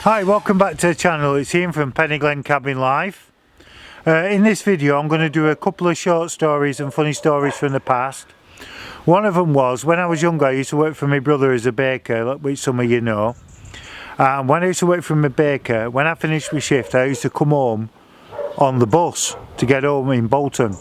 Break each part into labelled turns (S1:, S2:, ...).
S1: Hi, welcome back to the channel. It's Ian from Peniglen Cabin Life. In this video I'm going to do a couple of short stories and funny stories from the past. One of them was, when I was younger I used to work for my brother as a baker, which some of you know. And when I used to work for my baker, when I finished my shift I used to come home on the bus to get home in Bolton.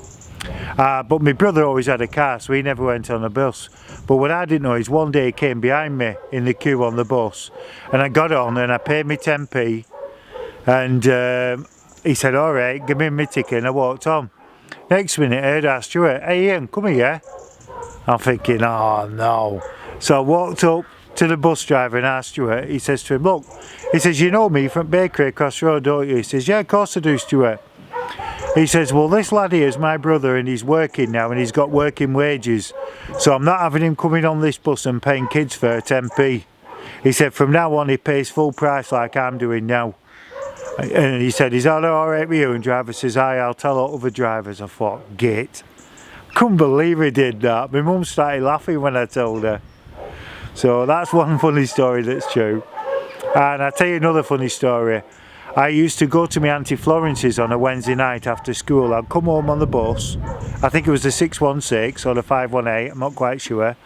S1: But my brother always had a car, so he never went on a bus. But what I didn't know is one day he came behind me in the queue on the bus, and I got on and I paid me 10p, and he said, alright, give me my ticket, and I walked on. Next minute I heard our steward, hey Ian, come here. I'm thinking, oh no. So I walked up to the bus driver and asked Stuart. He says to him, look, he says, you know me from bakery across the road, don't you? He says, yeah, of course I do, Stuart. He says, well, this lad here is my brother and he's working now and he's got working wages, so I'm not having him coming on this bus and paying kids for 10p. He said, from now on he pays full price like I'm doing now. And he said, is that alright with you? And driver says, aye, I'll tell all other drivers. I thought, git. Couldn't believe he did that. My mum started laughing when I told her. So that's one funny story that's true. And I'll tell you another funny story. I used to go to my Auntie Florence's on a Wednesday night after school. I'd come home on the bus, I think it was the 616 or the 518, I'm not quite sure.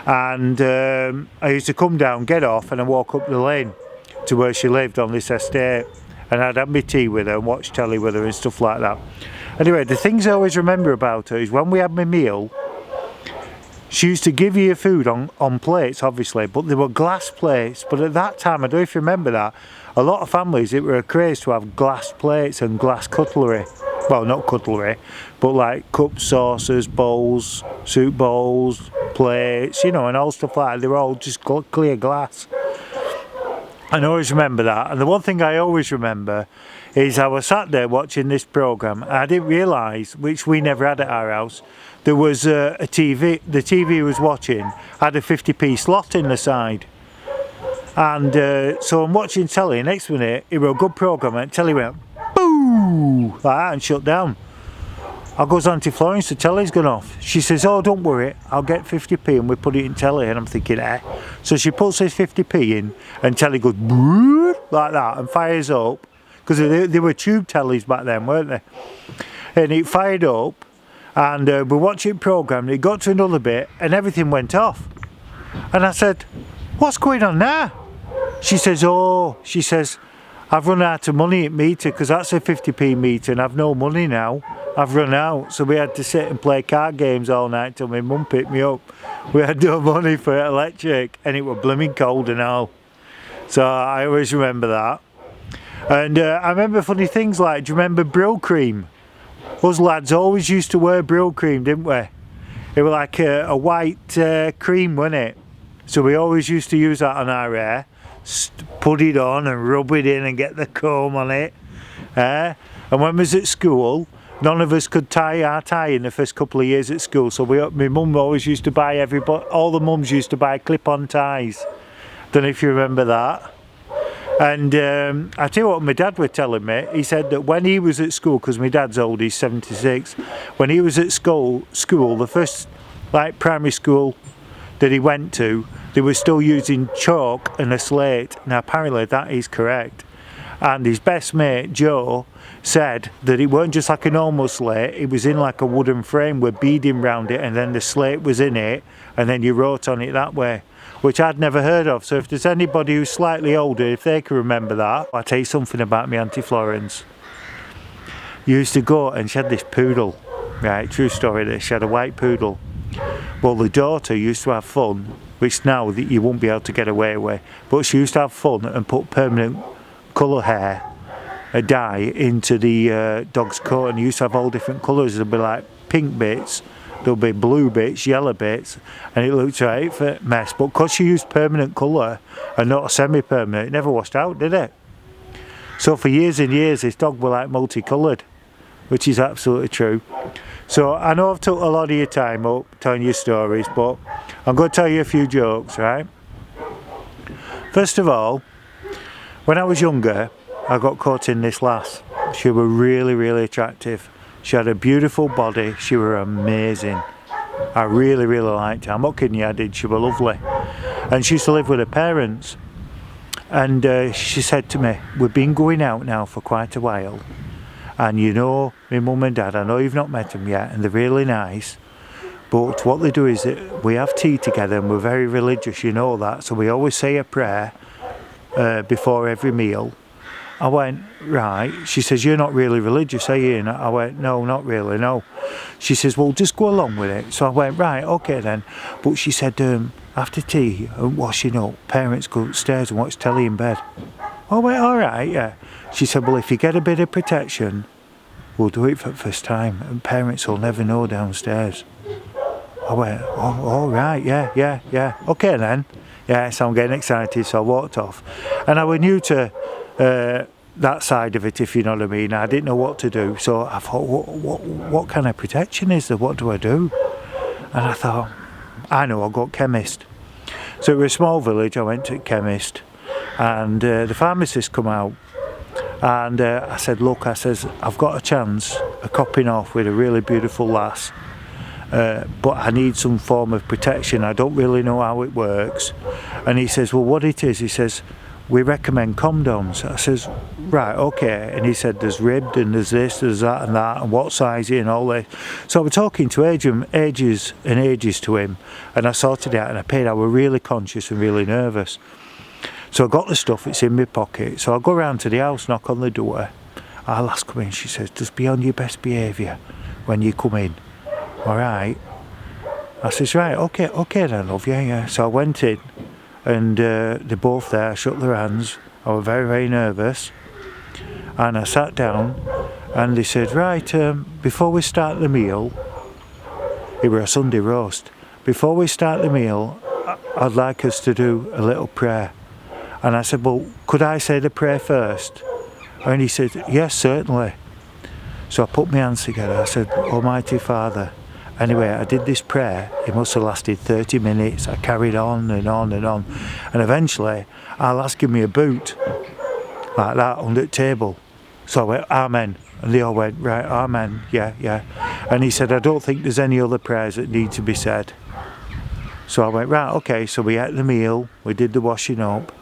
S1: And I used to come down, get off, and I walk up the lane to where she lived on this estate. And I'd have my tea with her and watch telly with her and stuff like that. Anyway, the things I always remember about her is when we had my meal, she used to give you your food on plates, obviously, but they were glass plates. But at that time, I don't know if you remember that, a lot of families, it were a craze to have glass plates and glass cutlery. Well, not cutlery, but like cups, saucers, bowls, soup bowls, plates, you know, and all stuff like that. They were all just clear glass. I always remember that. And the one thing I always remember is I was sat there watching this programme and I didn't realise, which we never had at our house, there was a TV, the TV I was watching had a 50p slot in the side. And so I'm watching telly, and next minute it was a good programme and telly went boo like that and shut down. I goes to Auntie Florence, the telly's gone off. She says, oh, don't worry, I'll get 50p and we put it in telly. And I'm thinking, eh? So she puts this 50p in and telly goes boo like that and fires up, because they were tube tellies back then, weren't they? And it fired up and we're watching programme, it got to another bit and everything went off. And I said, what's going on now? She says, oh, she says, I've run out of money at meter, because that's a 50p meter and I've no money now. I've run out. So we had to sit and play card games all night till my mum picked me up. We had no money for electric and it was blooming cold and all. So I always remember that. And I remember funny things like, do you remember Brocream? Us lads always used to wear Brocream, didn't we? It was like a white cream, wasn't it? So we always used to use that on our hair, put it on and rub it in and get the comb on it. And when we was at school, none of us could tie our tie in the first couple of years at school. So my mum always used to buy all the mums used to buy clip-on ties. Don't know if you remember that. And I tell you what my dad was telling me, he said that when he was at school, because my dad's old, he's 76, when he was at school, the first like primary school that he went to, they were still using chalk and a slate. Now apparently that is correct. And his best mate, Joe, said that it weren't just like a normal slate, it was in like a wooden frame with beading round it, and then the slate was in it, and then you wrote on it that way, which I'd never heard of. So if there's anybody who's slightly older, if they can remember that, I'll tell you something about my Auntie Florence. You used to go and she had this poodle, right, true story this, she had a white poodle. Well, the daughter used to have fun, which now that you won't be able to get away with, but she used to have fun and put permanent colour hair, a dye, into the dog's coat, and he used to have all different colours. There'd be like pink bits, there'll be blue bits, yellow bits, and it looked right for a mess. But because she used permanent colour and not semi-permanent, it never washed out, did it? So for years and years this dog was like multicoloured, which is absolutely true. So I know I've took a lot of your time up telling you stories, but I'm going to tell you a few jokes, right? First of all, when I was younger, I got caught in this lass. She was really, really attractive. She had a beautiful body, she was amazing. I really, really liked her. I'm not kidding you, I did, she was lovely. And she used to live with her parents. And she said to me, we've been going out now for quite a while, and you know, my mum and dad, I know you've not met them yet, and they're really nice, but what they do is that we have tea together, and we're very religious, you know that, so we always say a prayer before every meal. I went, right. She says, you're not really religious, are you? And I went, no, not really, no. She says, well, just go along with it. So I went, right, okay then. But she said, after tea and washing up, parents go upstairs and watch telly in bed. I went, all right, yeah. She said, well, if you get a bit of protection, we'll do it for the first time, and parents will never know downstairs. I went, oh, all right, yeah. Okay then. Yeah, so I'm getting excited, so I walked off. And I was new to that side of it, if you know what I mean. I didn't know what to do, so I thought, what kind of protection is there? What do I do? And I thought, I know, I'll go to chemist. So it was a small village. I went to chemist, and the pharmacist come out, and I said, look, I says, I've got a chance of copping off with a really beautiful lass, but I need some form of protection. I don't really know how it works. And he says, well, what it is, he says, we recommend condoms. I says, right, okay. And he said, there's ribbed, and there's this, there's that and that, and what size and all this. So I was talking to ages and ages to him, and I sorted it out, and I paid. I was really conscious and really nervous. So I got the stuff, it's in my pocket. So I go round to the house, knock on the door. Our lass come in, she says, just be on your best behaviour when you come in. All right. I says, right, okay then, love, yeah. So I went in, and they're both there, shook their hands. I was very, very nervous. And I sat down, and they said, right, before we start the meal, it was a Sunday roast, before we start the meal, I'd like us to do a little prayer. And I said, well, could I say the prayer first? And he said, yes, certainly. So I put my hands together, I said, Almighty Father. Anyway, I did this prayer. It must have lasted 30 minutes. I carried on and on and on. And eventually, I'll ask him me a boot, like that, under the table. So I went, Amen. And they all went, right, Amen, yeah. And he said, I don't think there's any other prayers that need to be said. So I went, right, okay. So we ate the meal, we did the washing up,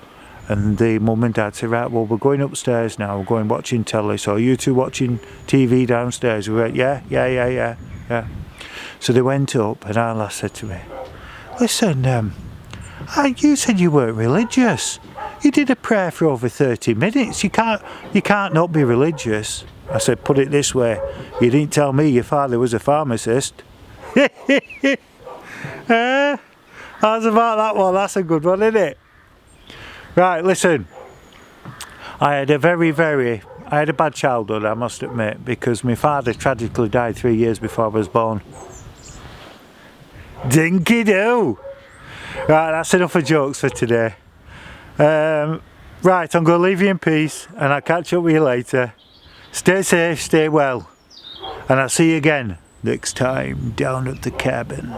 S1: and the mum and dad said, right, well, we're going upstairs now. We're going watching telly. So are you two watching TV downstairs? We went, yeah. So they went up, and our lass said to me, listen, you said you weren't religious. You did a prayer for over 30 minutes. You can't not be religious. I said, put it this way, you didn't tell me your father was a pharmacist. How's about that one? That's a good one, isn't it? Right, listen, I had a bad childhood, I must admit, because my father tragically died 3 years before I was born. Dinky-doo! Right, that's enough of jokes for today. Right, I'm going to leave you in peace, and I'll catch up with you later. Stay safe, stay well, and I'll see you again next time down at the cabin.